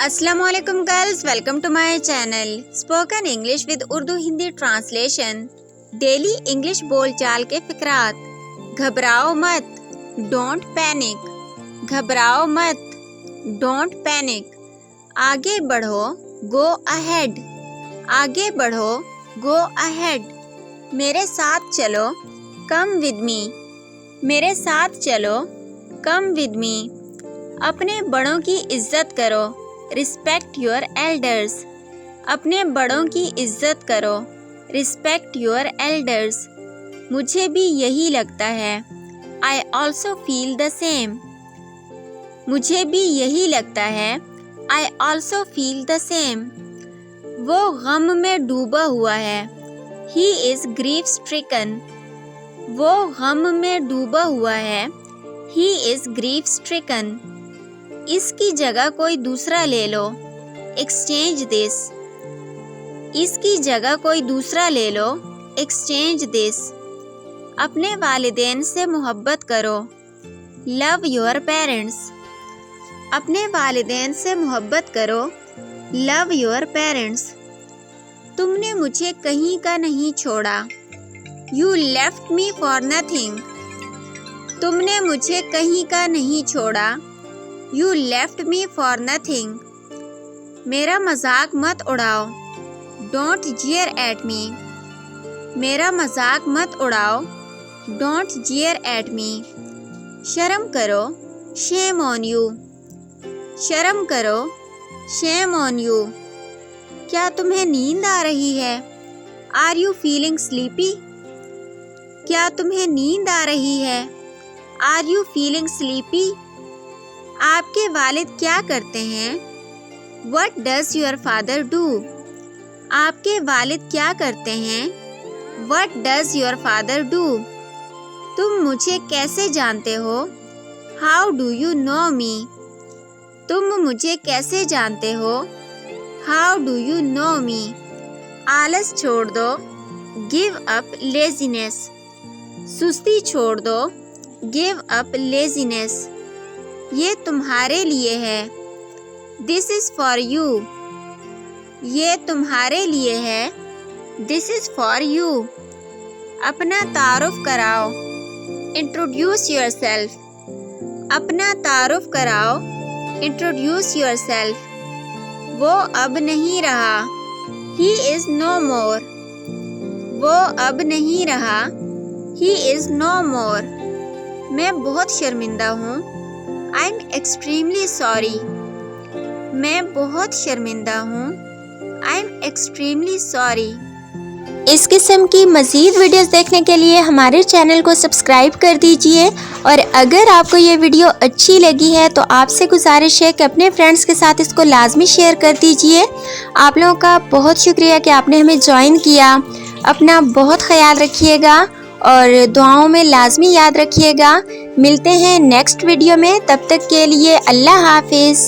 अस्सलाम वालेकुम girls, welcome to my channel spoken English with Urdu Hindi translation. Daily English बोल चाल के फिक्रात। घबराओ मत, डोंट पैनिक। घबराओ मत, डोंट पैनिक। आगे बढ़ो, गो अहेड। आगे बढ़ो, गो अहेड। मेरे साथ चलो, कम विद मी। मेरे साथ चलो, कम विद मी। अपने बड़ों की इज्जत करो, रिस्पेक्ट योर एल्डर्स। अपने बड़ों की इज्जत करो, रिस्पेक्ट योर एल्डर्स। मुझे भी यही लगता है, I also feel the same. मुझे भी यही लगता है, I also feel the same. वो गम में डूबा हुआ है, ही इज ग्रीफ स्ट्रिकन। वो गम में डूबा हुआ है, ही इज ग्रीफ स्ट्रिकन। इसकी जगह कोई दूसरा ले लो, एक्सचेंज दिस। इसकी जगह कोई दूसरा ले लो, एक्सचेंज दिस। अपने वालिदैन से मोहब्बत करो, लव योर पेरेंट्स। अपने वालिदैन से मोहब्बत करो, लव योर पेरेंट्स। तुमने मुझे कहीं का नहीं छोड़ा, you left me for nothing. तुमने मुझे कहीं का नहीं छोड़ा, You left me for nothing. मेरा मजाक मत उड़ाओ, Don't jeer at me. मेरा मजाक मत उड़ाओ, Don't jeer at me. शर्म करो, Shame on you. शर्म करो, Shame on you. क्या तुम्हें नींद आ रही है? Are you feeling sleepy? क्या तुम्हें नींद आ रही है? Are you feeling sleepy? आपके वालिद क्या करते हैं? What does your father do? आपके वालिद क्या करते हैं? What does your father do? तुम मुझे कैसे जानते हो? How do you know me? तुम मुझे कैसे जानते हो? How do you know me? आलस छोड़ दो, Give up laziness. सुस्ती छोड़ दो, Give up laziness. ये तुम्हारे लिए है, This is for you. ये तुम्हारे लिए है, This is for you. अपना तारुफ कराओ, Introduce yourself. अपना तारुफ कराओ, Introduce yourself. वो अब नहीं रहा, He is no more. वो अब नहीं रहा, He is no more. मैं बहुत शर्मिंदा हूँ, I'm extremely sorry. मैं बहुत शर्मिंदा हूँ, I'm extremely sorry. इस किस्म की मज़ीद वीडियोस देखने के लिए हमारे चैनल को सब्सक्राइब कर दीजिए। और अगर आपको ये वीडियो अच्छी लगी है तो आपसे गुजारिश है कि अपने फ्रेंड्स के साथ इसको लाजमी शेयर कर दीजिए। आप लोगों का बहुत शुक्रिया कि आपने हमें ज्वाइन किया। अपना बहुत ख्याल रखिएगा और दुआओं में लाजमी याद रखिएगा। मिलते हैं नेक्स्ट वीडियो में, तब तक के लिए अल्लाह हाफिज़।